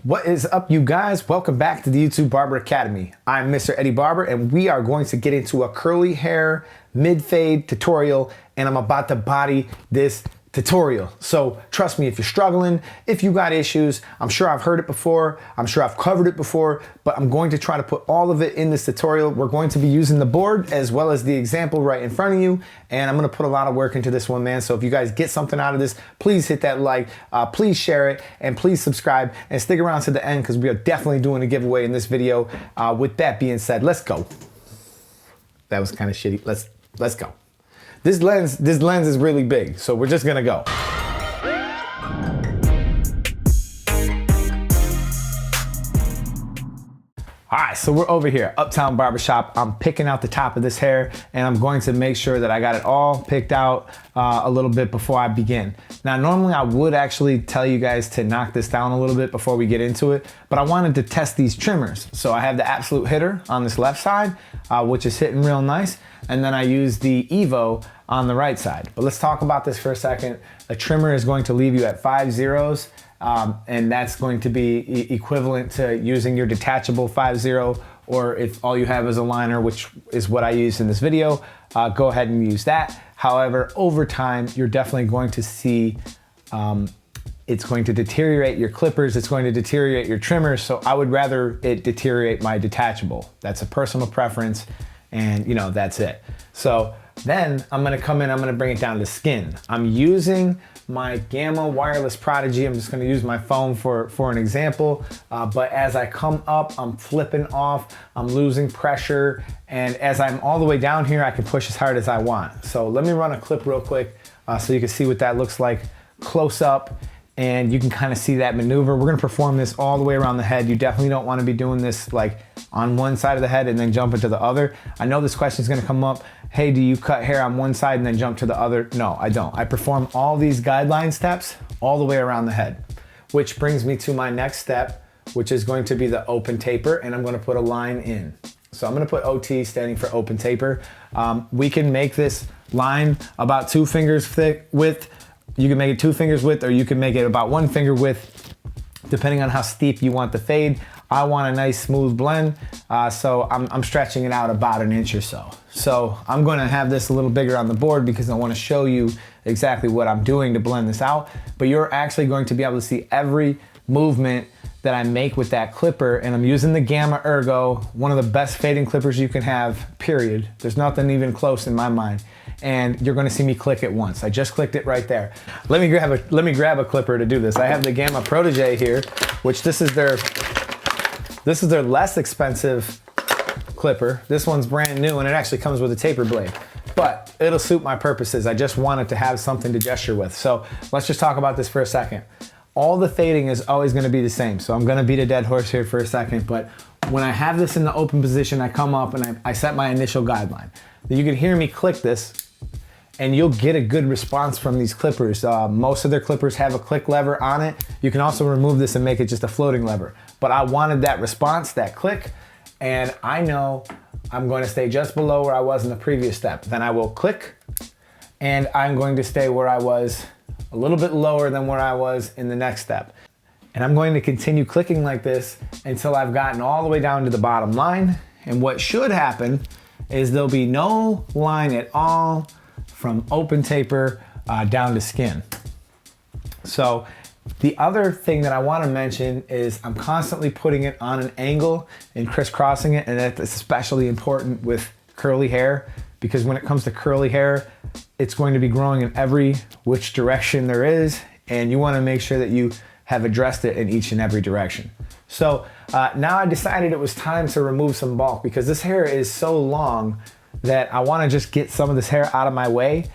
What is up, you guys? Welcome back to the YouTube Barber Academy. I'm Mr. Eddie Barber, and we are going to get into a curly hair mid-fade tutorial, and I'm about to body this tutorial. So trust me, if you're struggling, if you got issues, I'm sure I've heard it before, I'm sure I've covered it before, but I'm going to try to put all of it in this tutorial. We're going to be using the board as well as the example right in front of you, and I'm gonna put a lot of work into this one, man. So if you guys get something out of this, please hit that like, please share it, and please subscribe, and stick around to the end because we are definitely doing a giveaway in this video. With that being said, let's go. That was kind of shitty. Let's go. This lens is really big, so we're just gonna go. All right, so we're over here, Uptown Barbershop. I'm picking out the top of this hair, and I'm going to make sure that I got it all picked out a little bit before I begin. Now, normally I would actually tell you guys to knock this down a little bit before we get into it, but I wanted to test these trimmers. So I have the Absolute Hitter on this left side, which is hitting real nice, and then I use the Evo on the right side. But let's talk about this for a second. A trimmer is going to leave you at 5 zeros, and that's going to be equivalent to using your detachable 5-0, or if all you have is a liner, which is what I use in this video, go ahead and use that. However, over time, you're definitely going to see it's going to deteriorate your clippers, it's going to deteriorate your trimmers, so I would rather it deteriorate my detachable. That's a personal preference, and you know, that's it. So then I'm gonna come in, I'm gonna bring it down to skin. I'm using my Gamma Wireless Prodigy. I'm just gonna use my phone for an example, but as I come up, I'm flipping off, I'm losing pressure, and as I'm all the way down here, I can push as hard as I want. So let me run a clip real quick so you can see what that looks like close up, and you can kind of see that maneuver. We're gonna perform this all the way around the head. You definitely don't wanna be doing this like on one side of the head and then jump into the other. I know this question is gonna come up, hey, do you cut hair on one side and then jump to the other? No, I don't. I perform all these guideline steps all the way around the head, which brings me to my next step, which is going to be the open taper, and I'm gonna put a line in. So I'm gonna put OT, standing for open taper. We can make this line about 2 fingers thick width. You can make it 2 fingers width, or you can make it about 1 finger width, depending on how steep you want the fade. I want a nice smooth blend, so I'm stretching it out about 1 inch or so. So I'm gonna have this a little bigger on the board because I wanna show you exactly what I'm doing to blend this out, but you're actually going to be able to see every movement that I make with that clipper, and I'm using the Gamma Ergo, one of the best fading clippers you can have, period. There's nothing even close in my mind. And you're gonna see me click it once. I just clicked it right there. Let me grab a clipper to do this. I have the Gamma Protege here, which this is their less expensive clipper. This one's brand new, and it actually comes with a taper blade, but it'll suit my purposes. I just wanted to have something to gesture with. So let's just talk about this for a second. All the fading is always gonna be the same. So I'm gonna beat a dead horse here for a second, but when I have this in the open position, I come up and I set my initial guideline. You can hear me click this, and you'll get a good response from these clippers. Most of their clippers have a click lever on it. You can also remove this and make it just a floating lever. But I wanted that response, that click, and I know I'm going to stay just below where I was in the previous step. Then I will click, and I'm going to stay where I was, a little bit lower than where I was in the next step. And I'm going to continue clicking like this until I've gotten all the way down to the bottom line. And what should happen is there'll be no line at all from open taper down to skin. So the other thing that I want to mention is I'm constantly putting it on an angle and crisscrossing it, and that's especially important with curly hair, because when it comes to curly hair, it's going to be growing in every which direction there is, and you want to make sure that you have addressed it in each and every direction. So now I decided it was time to remove some bulk, because this hair is so long that I want to just get some of this hair out of my way.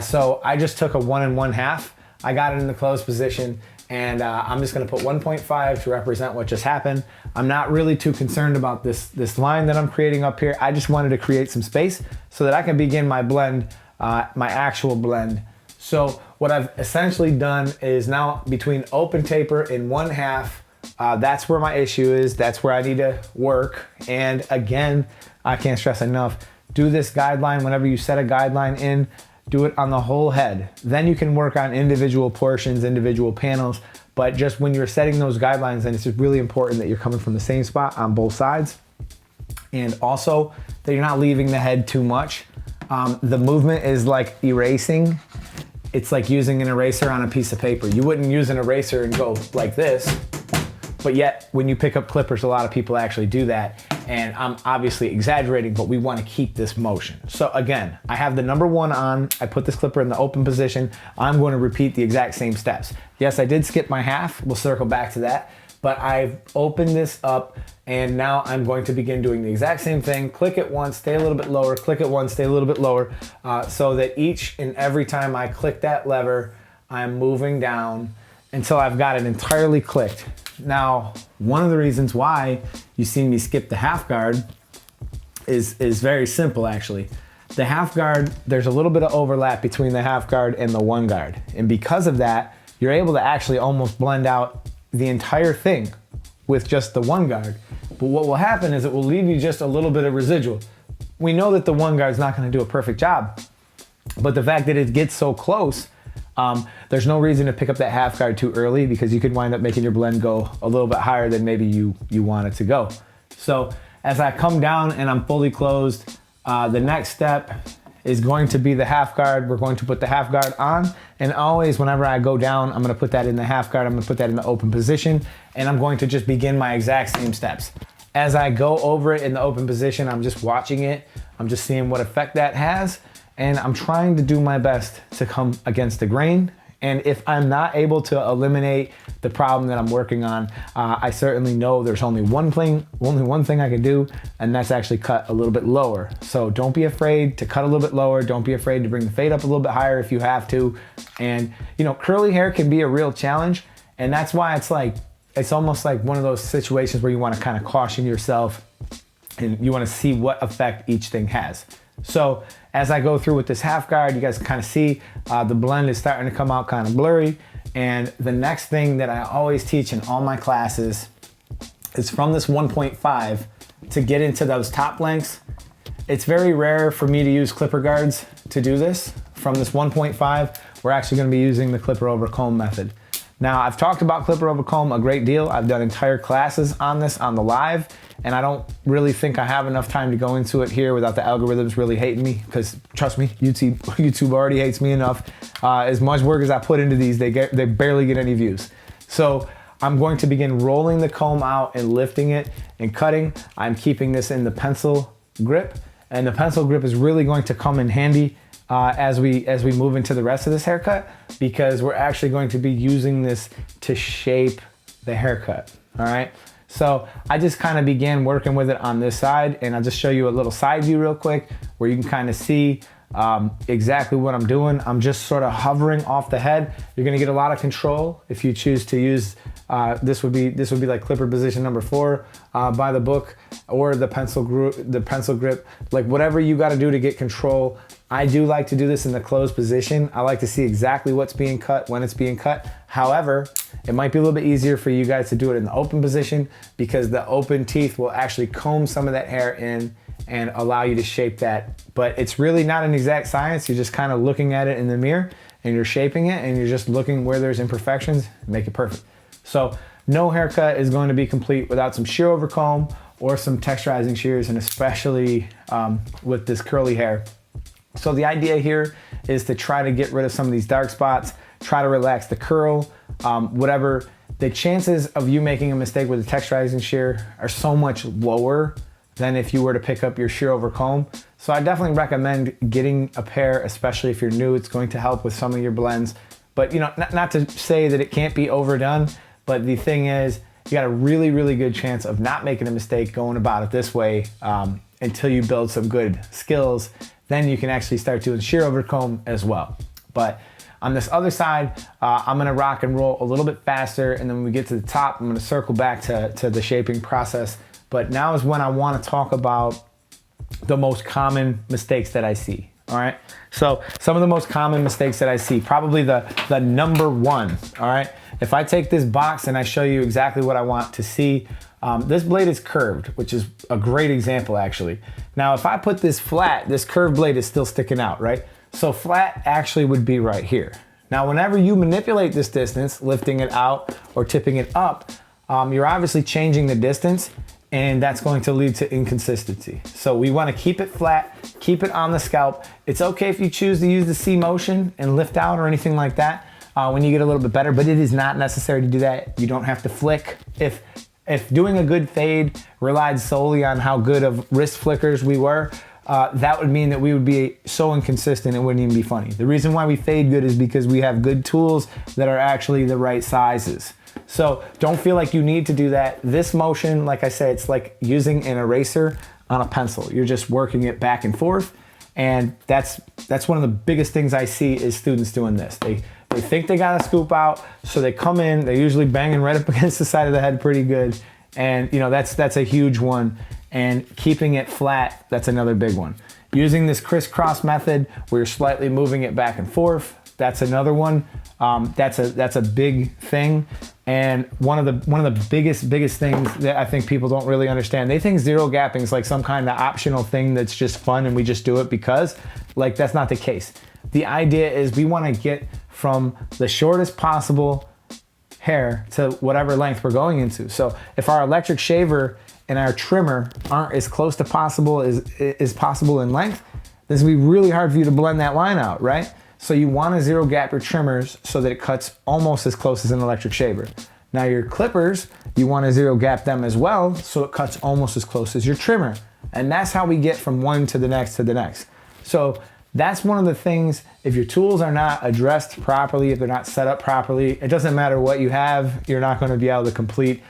So I just took a 1 1/2. I got it in the closed position, and I'm just gonna put 1.5 to represent what just happened. I'm not really too concerned about this line that I'm creating up here. I just wanted to create some space so that I can begin my blend, my actual blend. So what I've essentially done is now between open taper and 1/2, that's where my issue is. That's where I need to work. And again, I can't stress enough, do this guideline whenever you set a guideline in, do it on the whole head. Then you can work on individual portions, individual panels, But just when you're setting those guidelines, then it's just really important that you're coming from the same spot on both sides. And also that you're not leaving the head too much. The movement is like erasing. It's like using an eraser on a piece of paper. You wouldn't use an eraser and go like this, but yet when you pick up clippers, a lot of people actually do that. And I'm obviously exaggerating, but we want to keep this motion. So again, I have the number 1 on, I put this clipper in the open position. I'm going to repeat the exact same steps. Yes, I did skip my half. We'll circle back to that. But I've opened this up and now I'm going to begin doing the exact same thing. Click it once, stay a little bit lower, click it once, stay a little bit lower, so that each and every time I click that lever, I'm moving down until I've got it entirely clicked. Now, one of the reasons why you see me skip the half guard is very simple actually. The half guard, there's a little bit of overlap between the half guard and the 1 guard. And because of that, you're able to actually almost blend out the entire thing with just the 1 guard. But what will happen is it will leave you just a little bit of residual. We know that the 1 guard is not going to do a perfect job, but the fact that it gets so close, there's no reason to pick up that half guard too early, because you could wind up making your blend go a little bit higher than maybe you want it to go. So as I come down and I'm fully closed, the next step is going to be the half guard. We're going to put the half guard on, and always whenever I go down, I'm going to put that in the half guard. I'm going to put that in the open position, and I'm going to just begin my exact same steps. As I go over it in the open position, I'm just watching it. I'm just seeing what effect that has, and I'm trying to do my best to come against the grain. And if I'm not able to eliminate the problem that I'm working on, I certainly know there's only one thing I can do, and that's actually cut a little bit lower. So don't be afraid to cut a little bit lower. Don't be afraid to bring the fade up a little bit higher if you have to. And you know, curly hair can be a real challenge, and that's why it's almost like one of those situations where you want to kind of caution yourself and you want to see what effect each thing has. So as I go through with this half guard, you guys can kind of see the blend is starting to come out kind of blurry. And the next thing that I always teach in all my classes is from this 1.5 to get into those top lengths. It's very rare for me to use clipper guards to do this. From this 1.5, we're actually going to be using the clipper over comb method. Now, I've talked about clipper over comb a great deal. I've done entire classes on this on the live, and I don't really think I have enough time to go into it here without the algorithms really hating me, because trust me, YouTube already hates me enough. As much work as I put into these, they barely get any views. So I'm going to begin rolling the comb out and lifting it and cutting. I'm keeping this in the pencil grip, and the pencil grip is really going to come in handy as we move into the rest of this haircut, because we're actually going to be using this to shape the haircut. All right. So I just kind of began working with it on this side, and I'll just show you a little side view real quick where you can kind of see exactly what I'm doing. I'm just sort of hovering off the head. You're gonna get a lot of control if you choose to use, this would be like clipper position number 4 by the book, or the pencil grip, like whatever you gotta do to get control. I do like to do this in the closed position. I like to see exactly what's being cut, when it's being cut. However, it might be a little bit easier for you guys to do it in the open position, because the open teeth will actually comb some of that hair in and allow you to shape that. But it's really not an exact science. You're just kind of looking at it in the mirror and you're shaping it, and you're just looking where there's imperfections, make it perfect. So no haircut is going to be complete without some shear over comb or some texturizing shears, and especially with this curly hair. So the idea here is to try to get rid of some of these dark spots, try to relax the curl, whatever. The chances of you making a mistake with a texturizing shear are so much lower than if you were to pick up your shear over comb. So I definitely recommend getting a pair, especially if you're new. It's going to help with some of your blends. But you know, not to say that it can't be overdone, but the thing is, you got a really, really good chance of not making a mistake going about it this way until you build some good skills. Then you can actually start doing shear over comb as well. But on this other side, I'm gonna rock and roll a little bit faster, and then when we get to the top, I'm gonna circle back to the shaping process. But now is when I wanna talk about the most common mistakes that I see, all right? So some of the most common mistakes that I see, probably the number 1, all right? If I take this box and I show you exactly what I want to see, this blade is curved, which is a great example actually. Now, if I put this flat, this curved blade is still sticking out, right? So flat actually would be right here. Now, whenever you manipulate this distance, lifting it out or tipping it up, you're obviously changing the distance, and that's going to lead to inconsistency. So we want to keep it flat, keep it on the scalp. It's okay if you choose to use the C motion and lift out or anything like that when you get a little bit better, but it is not necessary to do that. You don't have to flick. If doing a good fade relied solely on how good of wrist flickers we were, that would mean that we would be so inconsistent it wouldn't even be funny. The reason why we fade good is because we have good tools that are actually the right sizes. So don't feel like you need to do that. This motion, like I said, it's like using an eraser on a pencil. You're just working it back and forth. And that's one of the biggest things I see is students doing this. They think they got to scoop out, so they come in, they're usually banging right up against the side of the head pretty good. And you know, that's a huge one. And keeping it flat, that's another big one. Using this crisscross method where you're slightly moving it back and forth, that's another one. That's a big thing. And one of the biggest things that I think people don't really understand, they think zero gapping is like some kind of optional thing that's just fun and we just do it because, like, that's not the case. The idea is we want to get from the shortest possible hair to whatever length we're going into. So if our electric shaver and our trimmer aren't as close to possible as possible in length, this will be really hard for you to blend that line out, right? So you want to zero gap your trimmers so that it cuts almost as close as an electric shaver. Now your clippers, you want to zero gap them as well so it cuts almost as close as your trimmer. And that's how we get from one to the next to the next. So that's one of the things, if your tools are not addressed properly, if they're not set up properly, it doesn't matter what you have, you're not going to be able to complete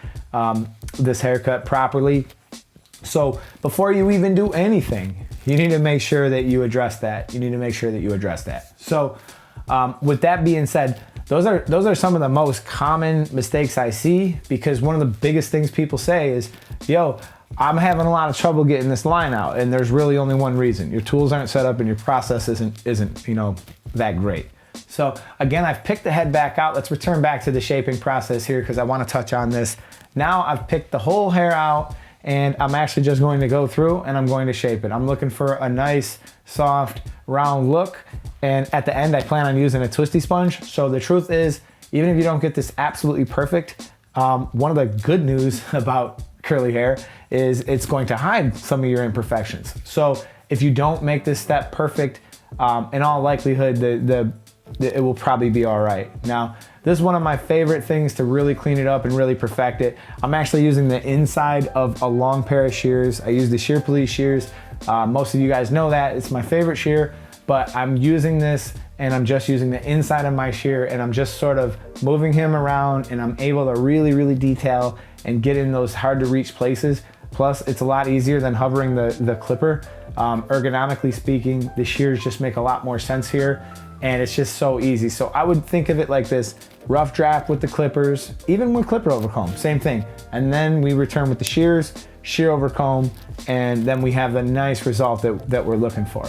this haircut properly. So before you even do anything, you need to make sure that you address that. You need to make sure that you address that. So with that being said, those are some of the most common mistakes I see, because one of the biggest things people say is, yo, I'm having a lot of trouble getting this line out, and there's really only one reason. Your tools aren't set up and your process isn't you know, that great. So again, I've picked the head back out. Let's return back to the shaping process here because I want to touch on this. Now I've picked the whole hair out, and I'm actually just going to go through and I'm going to shape it. I'm looking for a nice, soft, round look. And at the end, I plan on using a twisty sponge. So the truth is, even if you don't get this absolutely perfect, one of the good news about curly hair is it's going to hide some of your imperfections. So if you don't make this step perfect, in all likelihood, it will probably be all right. Now, this is one of my favorite things to really clean it up and really perfect it. I'm actually using the inside of a long pair of shears. I use the Shear Police shears. Most of you guys know that. It's my favorite shear, but I'm using this and I'm just using the inside of my shear, and I'm just sort of moving him around, and I'm able to really, really detail and get in those hard to reach places. Plus, it's a lot easier than hovering the clipper. Ergonomically speaking, the shears just make a lot more sense here, and it's just so easy. So I would think of it like this: rough draft with the clippers, even with clipper over comb, same thing. And then we return with the shears, shear over comb, and then we have the nice result that we're looking for.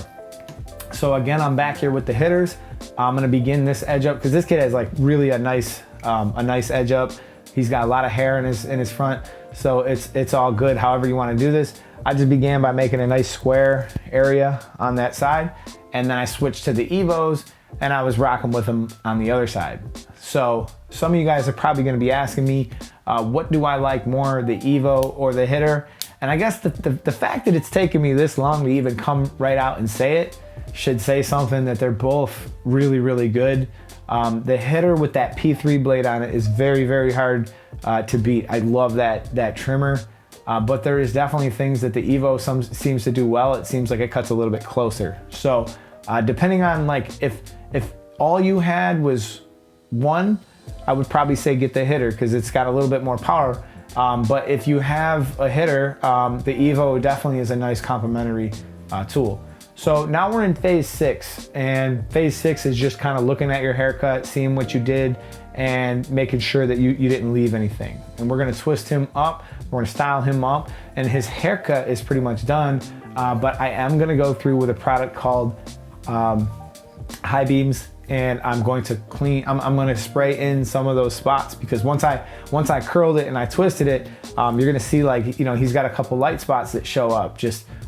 So again, I'm back here with the hitters. I'm gonna begin this edge up because this kid has like really a nice edge up. He's got a lot of hair in his front, so it's all good however you want to do this. I just began by making a nice square area on that side, and then I switched to the Evos, and I was rocking with them on the other side. So some of you guys are probably going to be asking me, what do I like more, the Evo or the hitter? And I guess the fact that it's taken me this long to even come right out and say it should say something, that they're both really, really good. The hitter with that P3 blade on it is very, very hard to beat. I love that trimmer, but there is definitely things that the Evo seems to do well. It seems like it cuts a little bit closer. So depending on, like, if all you had was one, I would probably say get the hitter because it's got a little bit more power. But if you have a hitter, the Evo definitely is a nice complementary tool. So now we're in phase 6, and phase 6 is just kind of looking at your haircut, seeing what you did, and making sure that you didn't leave anything. And we're gonna twist him up, we're gonna style him up, and his haircut is pretty much done, but I am gonna go through with a product called High Beams, and I'm going to I'm gonna spray in some of those spots, because once I curled it and I twisted it, you're gonna see, like, you know, he's got a couple light spots that show up.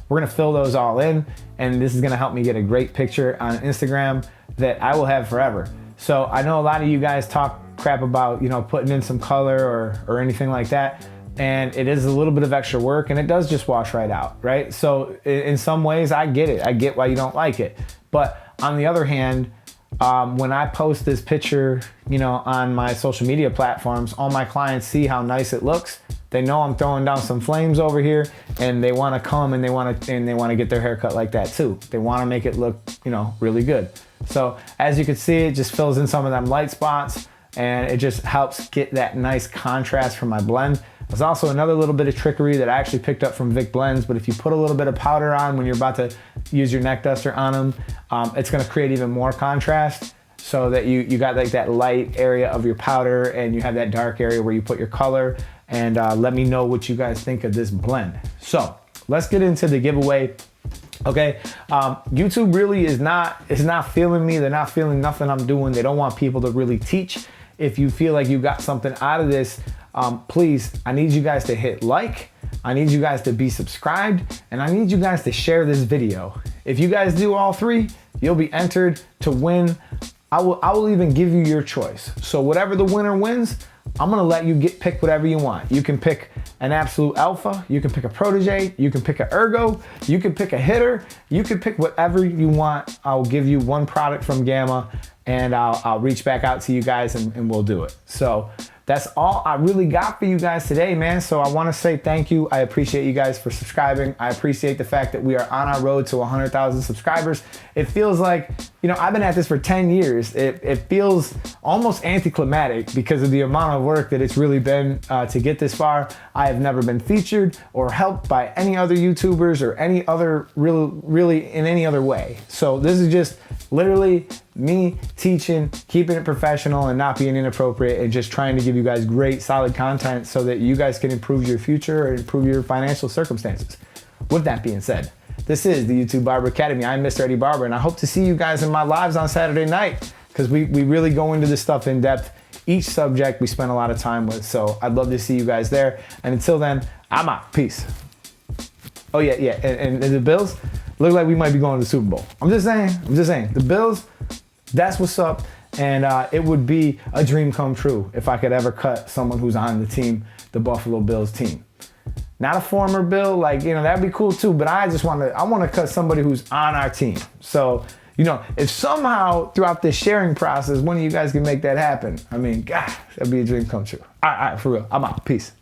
We're gonna fill those all in, and this is gonna help me get a great picture on Instagram that I will have forever. So I know a lot of you guys talk crap about, you know, putting in some color or anything like that. And it is a little bit of extra work, and it does just wash right out, right? So in some ways, I get it. I get why you don't like it. But on the other hand, when I post this picture, you know, on my social media platforms, all my clients see how nice it looks. They know I'm throwing down some flames over here, and they want to come and they want to get their hair cut like that too. They want to make it look, you know, really good. So as you can see, it just fills in some of them light spots, and it just helps get that nice contrast from my blend. There's also another little bit of trickery that I actually picked up from Vic Blends, but if you put a little bit of powder on when you're about to use your neck duster on them, it's gonna create even more contrast, so that you got like that light area of your powder and you have that dark area where you put your color. And let me know what you guys think of this blend. So let's get into the giveaway. Okay, YouTube really is not feeling me. They're not feeling nothing I'm doing. They don't want people to really teach. If you feel like you got something out of this, please, I need you guys to hit like, I need you guys to be subscribed, and I need you guys to share this video. If you guys do all three, you'll be entered to win. I will even give you your choice. So whatever the winner wins, I'm gonna let you pick whatever you want. You can pick an absolute alpha, you can pick a protege, you can pick an ergo, you can pick a hitter, you can pick whatever you want. I'll give you one product from Gamma, and I'll reach back out to you guys and we'll do it. So that's all I really got for you guys today, man. So I wanna say thank you. I appreciate you guys for subscribing. I appreciate the fact that we are on our road to 100,000 subscribers. It feels like, you know, I've been at this for 10 years. It feels almost anticlimactic because of the amount of work that it's really been to get this far. I have never been featured or helped by any other YouTubers or any other really in any other way. So this is just literally me teaching, keeping it professional and not being inappropriate, and just trying to give you guys great, solid content so that you guys can improve your future or improve your financial circumstances. With that being said, this is the YouTube Barber Academy. I'm Mr. Eddie Barber, and I hope to see you guys in my lives on Saturday night, because we really go into this stuff in depth. Each subject we spend a lot of time with, so I'd love to see you guys there. And until then, I'm out. Peace. Oh yeah, and the Bills look like we might be going to the Super Bowl. I'm just saying, the Bills, that's what's up. And it would be a dream come true if I could ever cut someone who's on the team, the Buffalo Bills team. Not a former Bill, like, you know, that'd be cool too, but I want to cut somebody who's on our team. So, you know, if somehow throughout this sharing process, one of you guys can make that happen, I mean, God, that'd be a dream come true. All right, for real. I'm out. Peace.